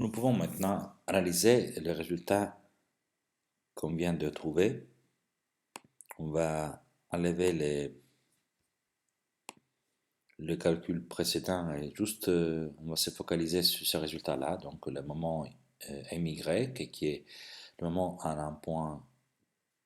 Nous pouvons maintenant analyser les résultats qu'on vient de trouver. On va enlever le calcul précédent et juste on va se focaliser sur ce résultat-là, donc le moment MY qui est le moment à un point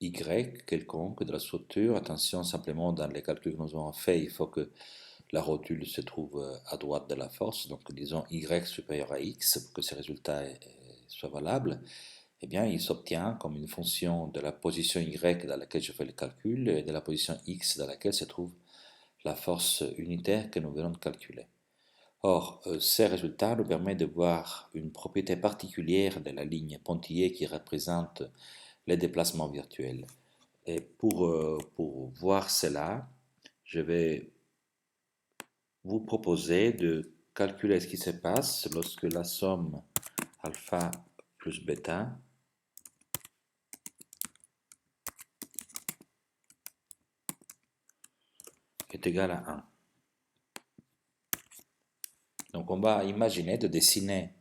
Y quelconque de la structure. Attention, simplement dans les calculs que nous avons fait, il faut que la rotule se trouve à droite de la force, donc disons Y supérieur à X pour que ce résultat soit valable. Eh bien, il s'obtient comme une fonction de la position Y dans laquelle je fais le calcul et de la position X dans laquelle se trouve la force unitaire que nous venons de calculer. Or, ces résultats nous permettent de voir une propriété particulière de la ligne pointillée qui représente les déplacements virtuels. Et pour voir cela, je vais vous proposer de calculer ce qui se passe lorsque la somme alpha plus bêta est égale à 1. Donc on va imaginer de dessiner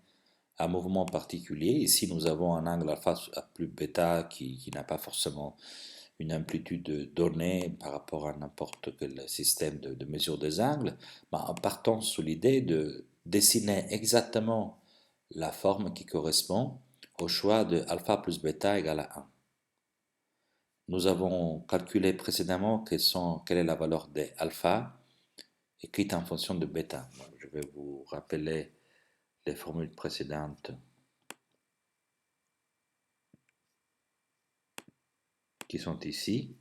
un mouvement particulier. Ici nous avons un angle alpha plus bêta qui n'a pas forcément une amplitude donnée par rapport à n'importe quel système de mesure des angles, mais en partant sous l'idée de dessiner exactement la forme qui correspond au choix de alpha plus bêta égale à 1. Nous avons calculé précédemment quelle est la valeur de alpha écrite en fonction de bêta. Je vais vous rappeler les formules précédentes qui sont ici.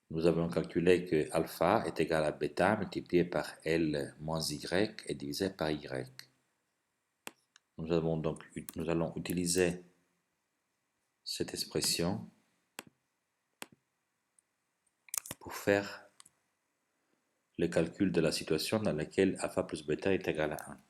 Nous avons calculé que alpha est égal à bêta multiplié par L moins Y et divisé par Y. Nous allons utiliser cette expression pour faire le calcul de la situation dans laquelle alpha plus bêta est égal à 1.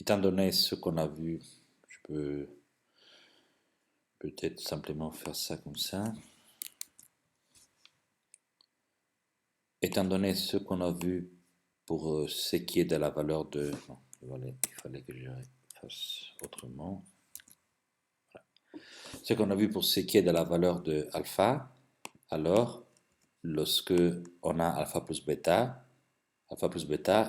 Étant donné ce qu'on a vu, je peux peut-être simplement faire ça comme ça. Étant donné ce qu'on a vu pour ce qui est de la valeur de... Non, il fallait que je fasse autrement. Ce qu'on a vu pour ce qui est de la valeur de alpha, alors lorsque on a alpha plus bêta,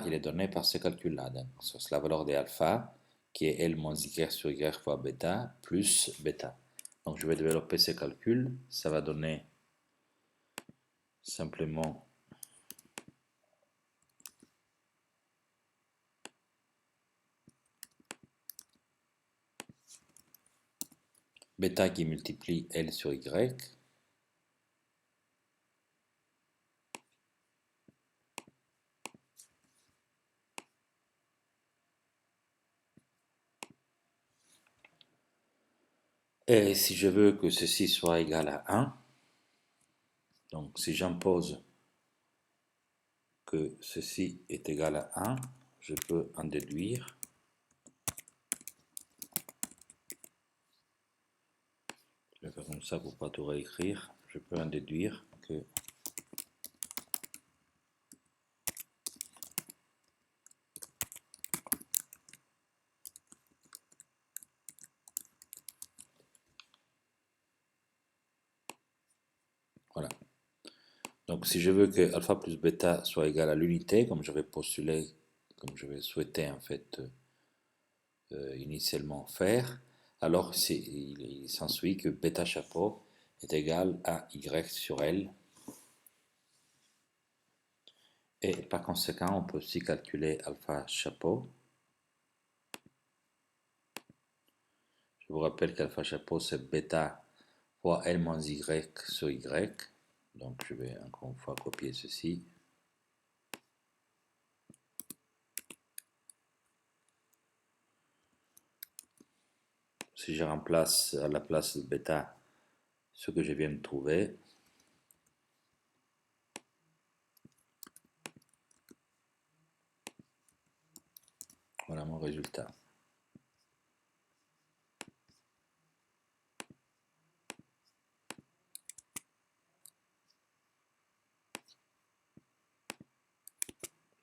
il est donné par ce calcul-là. C'est la valeur de alpha qui est L moins Y sur Y fois bêta plus bêta. Donc je vais développer ce calcul, ça va donner simplement bêta qui multiplie L sur Y. Et si je veux que ceci soit égal à 1, donc si j'impose que ceci est égal à 1, je peux en déduire je vais faire comme ça pour ne pas tout réécrire, je peux en déduire que voilà. Donc si je veux que alpha plus bêta soit égal à l'unité, comme je vais postuler, comme je vais souhaiter en fait initialement faire, alors il s'ensuit que bêta chapeau est égal à y sur L. Et par conséquent, on peut aussi calculer alpha chapeau. Je vous rappelle qu'alpha chapeau c'est bêta fois L moins Y sur Y. Donc je vais encore une fois copier ceci. Si je remplace à la place de bêta ce que je viens de trouver, Voilà mon résultat.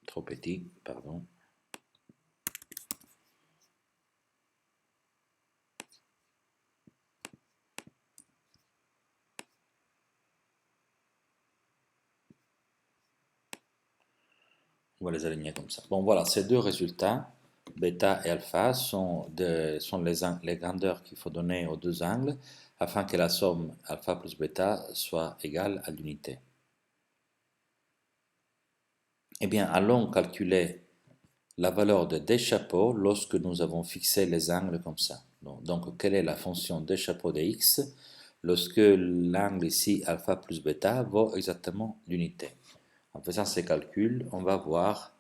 Trop petit, pardon. On va les aligner comme ça. Bon, voilà, ces deux résultats, bêta et alpha, sont les grandeurs qu'il faut donner aux deux angles afin que la somme alpha plus bêta soit égale à l'unité. Eh bien, allons calculer la valeur de d chapeaux lorsque nous avons fixé les angles comme ça. Donc, quelle est la fonction d chapeaux de x lorsque l'angle ici, alpha plus bêta, vaut exactement l'unité? En faisant ces calculs, on va voir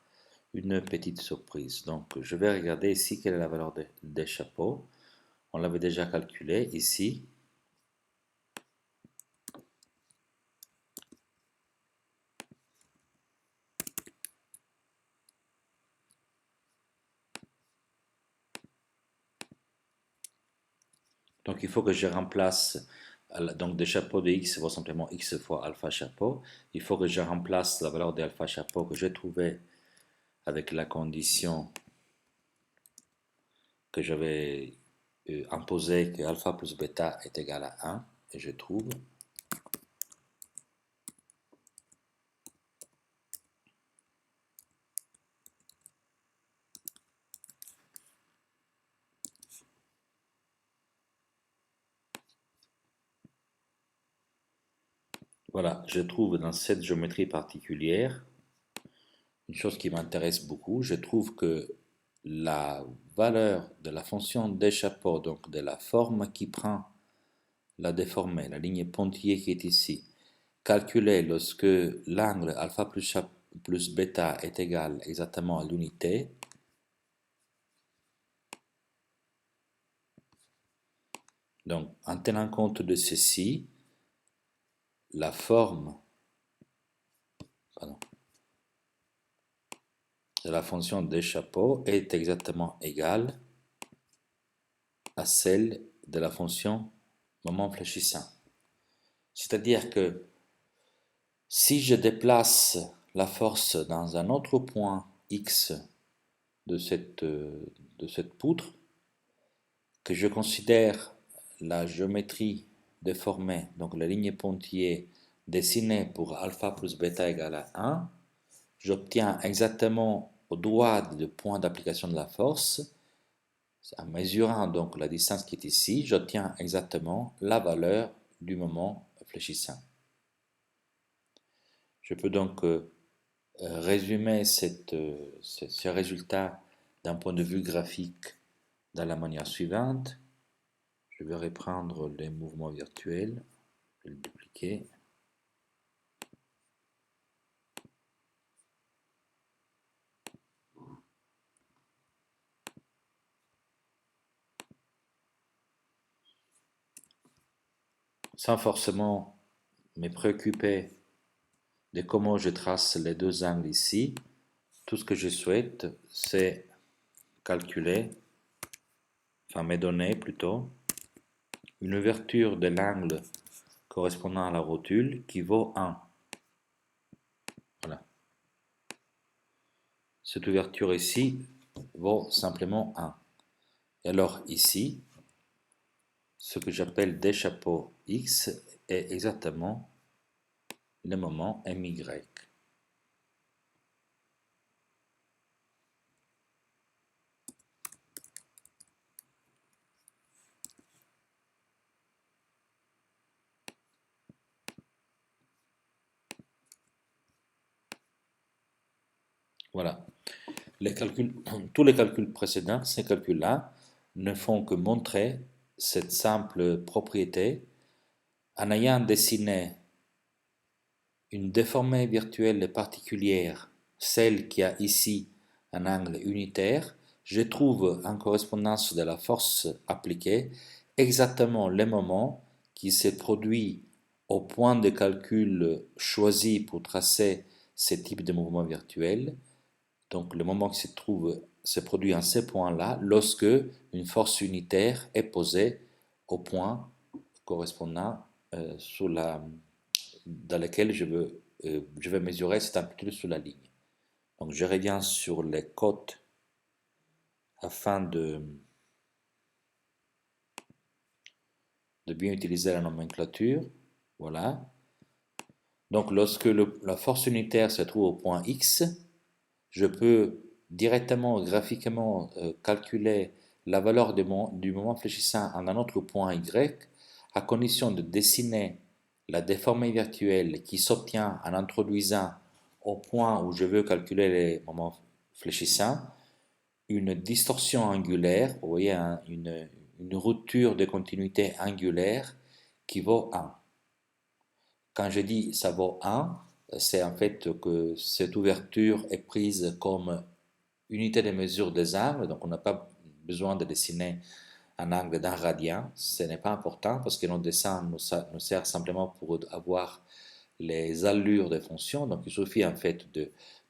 une petite surprise. Donc, je vais regarder ici quelle est la valeur des chapeaux. On l'avait déjà calculé ici. Donc, il faut que je remplace, donc des chapeaux de x vaut simplement x fois alpha chapeau. Il faut que je remplace la valeur de alpha chapeau que j'ai trouvée avec la condition que j'avais imposée que alpha plus bêta est égal à 1. Et je trouve. Voilà, je trouve dans cette géométrie particulière une chose qui m'intéresse beaucoup. Je trouve que la valeur de la fonction d chapeau, donc de la forme qui prend la déformée, la ligne pointillée qui est ici, calculée lorsque l'angle alpha plus bêta est égal exactement à l'unité, donc en tenant compte de ceci, la forme de la fonction d chapeau est exactement égale à celle de la fonction moment fléchissant. C'est-à-dire que si je déplace la force dans un autre point X de cette poutre, que je considère la géométrie déformée, donc la ligne pointillée dessinée pour alpha plus bêta égale à 1, j'obtiens exactement au doigt du point d'application de la force, en mesurant donc la distance qui est ici, j'obtiens exactement la valeur du moment fléchissant. Je peux donc résumer ce résultat d'un point de vue graphique de la manière suivante. Je vais reprendre les mouvements virtuels, je vais le dupliquer. Sans forcément me préoccuper de comment je trace les deux angles ici, tout ce que je souhaite, c'est calculer, enfin me donner plutôt, une ouverture de l'angle correspondant à la rotule qui vaut 1. Voilà. Cette ouverture ici vaut simplement 1. Et alors ici, ce que j'appelle d chapeaux x est exactement le moment my. Voilà. Tous les calculs précédents, ces calculs-là, ne font que montrer cette simple propriété en ayant dessiné une déformée virtuelle particulière, celle qui a ici un angle unitaire, je trouve en correspondance de la force appliquée exactement le moment qui s'est produit au point de calcul choisi pour tracer ce type de mouvement virtuel. Donc le moment qui se trouve se produit en ce point-là lorsque une force unitaire est posée au point correspondant dans lequel je veux mesurer cette amplitude sur la ligne. Donc je reviens sur les cotes afin de bien utiliser la nomenclature. Voilà. Donc lorsque la force unitaire se trouve au point X, je peux directement, graphiquement, calculer la valeur du moment fléchissant en un autre point Y, à condition de dessiner la déformée virtuelle qui s'obtient en introduisant au point où je veux calculer les moments fléchissants une distorsion angulaire, vous voyez, une rupture de continuité angulaire qui vaut 1. Quand je dis ça vaut 1, c'est en fait que cette ouverture est prise comme unité de mesure des angles, donc on n'a pas besoin de dessiner un angle d'un radian, ce n'est pas important parce que notre dessin nous sert simplement pour avoir les allures des fonctions, donc il suffit en fait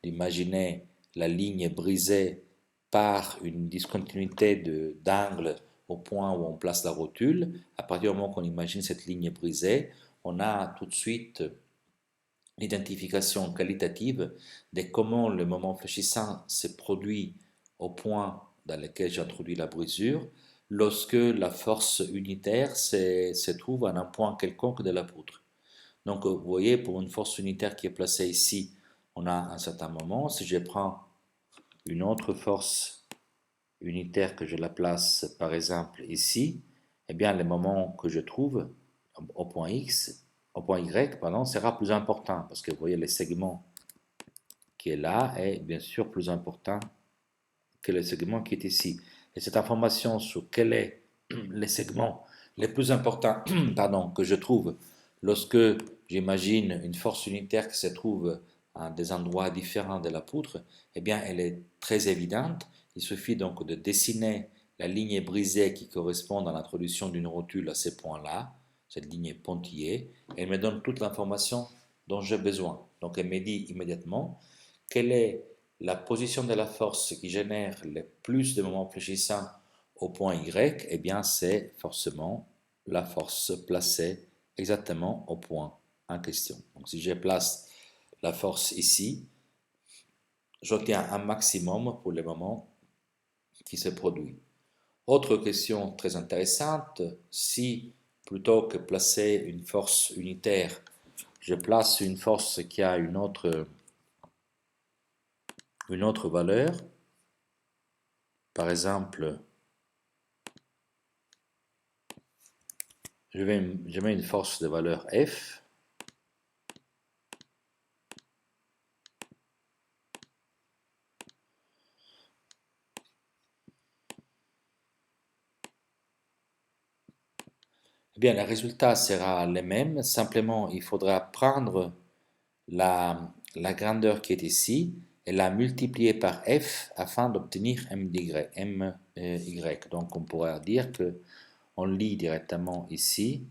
d'imaginer la ligne brisée par une discontinuité d'angle au point où on place la rotule. À partir du moment qu'on imagine cette ligne brisée, on a tout de suite l'identification qualitative de comment le moment fléchissant se produit au point dans lequel j'introduis la brisure lorsque la force unitaire se trouve à un point quelconque de la poutre. Donc vous voyez, pour une force unitaire qui est placée ici, on a un certain moment. Si je prends une autre force unitaire que je la place par exemple ici, eh bien le moment que je trouve au point X, au point Y, pardon, sera plus important parce que vous voyez le segment qui est là est bien sûr plus important que le segment qui est ici. Et cette information sur quel est le segment le plus important pardon, que je trouve lorsque j'imagine une force unitaire qui se trouve à des endroits différents de la poutre, eh bien elle est très évidente. Il suffit donc de dessiner la ligne brisée qui correspond à l'introduction d'une rotule à ces points-là, cette ligne pointillée, et elle me donne toute l'information dont j'ai besoin. Donc elle me dit immédiatement quelle est la position de la force qui génère le plus de moments fléchissants au point Y. Eh bien c'est forcément la force placée exactement au point en question. Donc si je place la force ici, j'obtiens un maximum pour le moment qui se produit. Autre question très intéressante, si plutôt que placer une force unitaire, je place une force qui a une autre valeur, par exemple, je mets une force de valeur F, eh bien le résultat sera le même, simplement il faudra prendre la grandeur qui est ici et la multiplier par F afin d'obtenir y. Donc on pourrait dire que on lit directement ici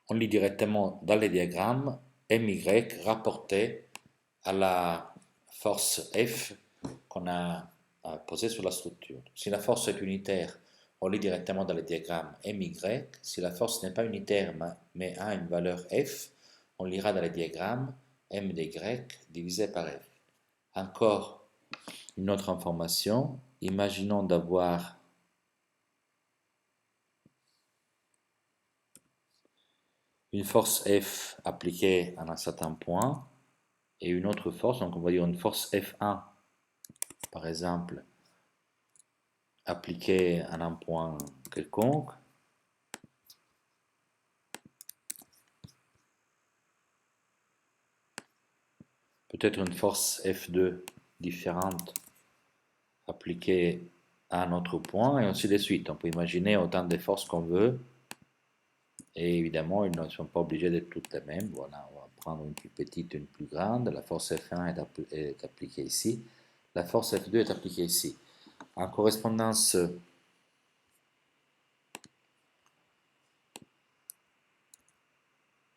dans les diagrammes MY rapporté à la force F qu'on a posée sur la structure. Si la force est unitaire, on lit directement dans le diagramme MY. Si la force n'est pas unitaire mais a une valeur F, on lira dans le diagramme M de Y divisé par F. Encore une autre information, imaginons d'avoir une force F appliquée à un certain point et une autre force, donc on va dire une force F1 par exemple appliquée à un point quelconque. Peut-être une force F2 différente appliquée à un autre point et ainsi de suite. On peut imaginer autant de forces qu'on veut et évidemment ils ne sont pas obligés d'être toutes les mêmes. Voilà, on va prendre une plus petite, une plus grande. La force F1 est appliquée ici. la force F2 est appliquée ici. En correspondance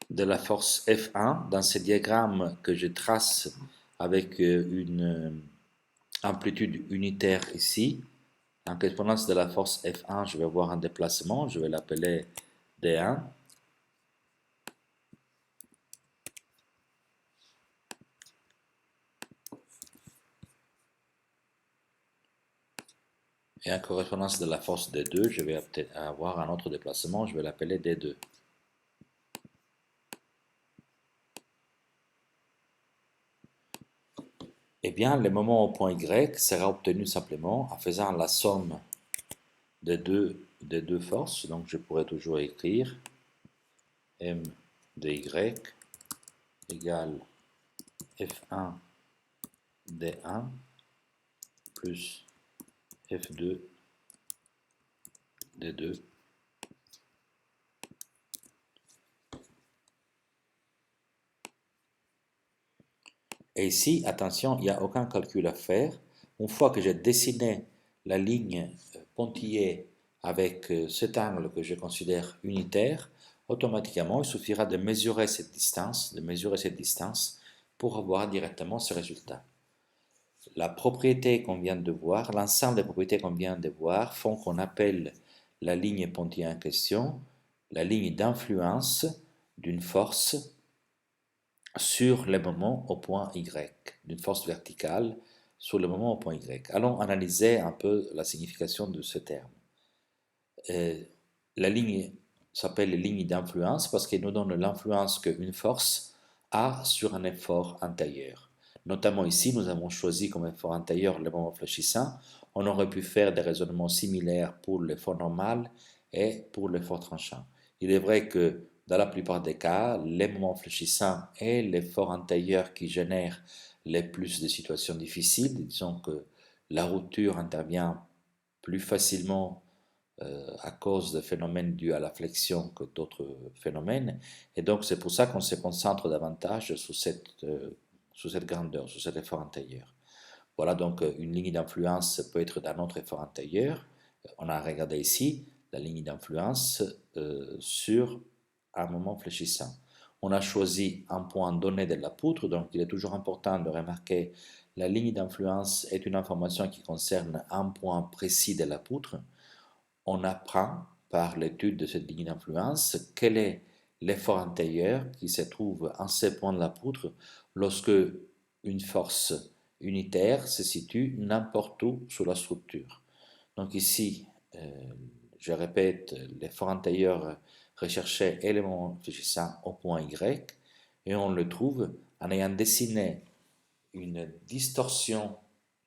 de la force F1, dans ce diagramme que je trace avec une amplitude unitaire ici, en correspondance de la force F1, je vais avoir un déplacement, je vais l'appeler D1. Et en correspondance de la force D2, je vais peut-être avoir un autre déplacement, je vais l'appeler D2. Eh bien, le moment au point Y sera obtenu simplement en faisant la somme des deux forces. Donc, je pourrais toujours écrire M de Y égale F1 D1 plus F2 D2. Et ici, attention, il n'y a aucun calcul à faire. Une fois que j'ai dessiné la ligne pointillée avec cet angle que je considère unitaire, automatiquement, il suffira de mesurer cette distance, pour avoir directement ce résultat. La propriété qu'on vient de voir, l'ensemble des propriétés qu'on vient de voir font qu'on appelle la ligne pointillée en question la ligne d'influence d'une force sur le moment au point Y, d'une force verticale sur le moment au point Y. Allons analyser un peu la signification de ce terme. La ligne s'appelle ligne d'influence parce qu'elle nous donne l'influence qu'une force a sur un effort antérieur. Notamment ici, nous avons choisi comme effort antérieur le moment fléchissant. On aurait pu faire des raisonnements similaires pour l'effort normal et pour l'effort tranchant. Il est vrai que dans la plupart des cas, les moments fléchissants et l'effort antérieur qui génèrent les plus de situations difficiles, disons que la rupture intervient plus facilement à cause de phénomènes dus à la flexion que d'autres phénomènes. Et donc c'est pour ça qu'on se concentre davantage sur cette grandeur, sur cet effort antérieur. Voilà donc une ligne d'influence peut être d'un autre effort antérieur. On a regardé ici la ligne d'influence sur un moment fléchissant. On a choisi un point donné de la poutre, donc il est toujours important de remarquer la ligne d'influence est une information qui concerne un point précis de la poutre. On apprend par l'étude de cette ligne d'influence quel est l'effort antérieur qui se trouve en ce point de la poutre lorsque une force unitaire se situe n'importe où sur la structure. Donc ici, je répète, l'effort antérieur recherché est le moment fléchissant au point Y et on le trouve en ayant dessiné une distorsion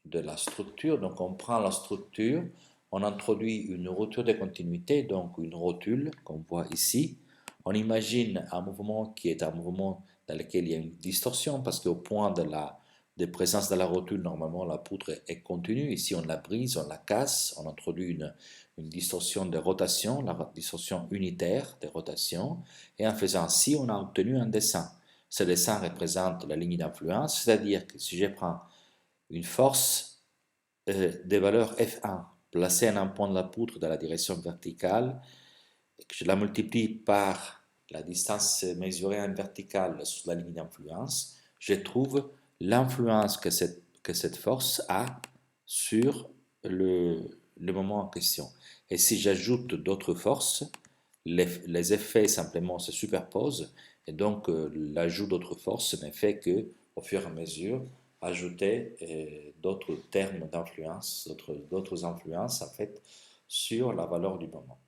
de la structure. Donc on prend la structure, on introduit une rupture de continuité, donc une rotule qu'on voit ici. On imagine un mouvement qui est un mouvement dans lequel il y a une distorsion parce qu'au point de présence de la rotule, normalement la poutre est continue. Ici on la brise, on la casse, on introduit une distorsion de rotation, la distorsion unitaire de rotation. Et en faisant ainsi, on a obtenu un dessin. Ce dessin représente la ligne d'influence, c'est-à-dire que si je prends une force de valeur F1 placée à un point de la poutre dans la direction verticale, et que je la multiplie par la distance mesurée en verticale sur la ligne d'influence, je trouve l'influence que cette force a sur le moment en question. Et si j'ajoute d'autres forces, les effets simplement se superposent, et donc l'ajout d'autres forces ne fait que, au fur et à mesure, ajouter d'autres termes d'influence, d'autres influences en fait sur la valeur du moment.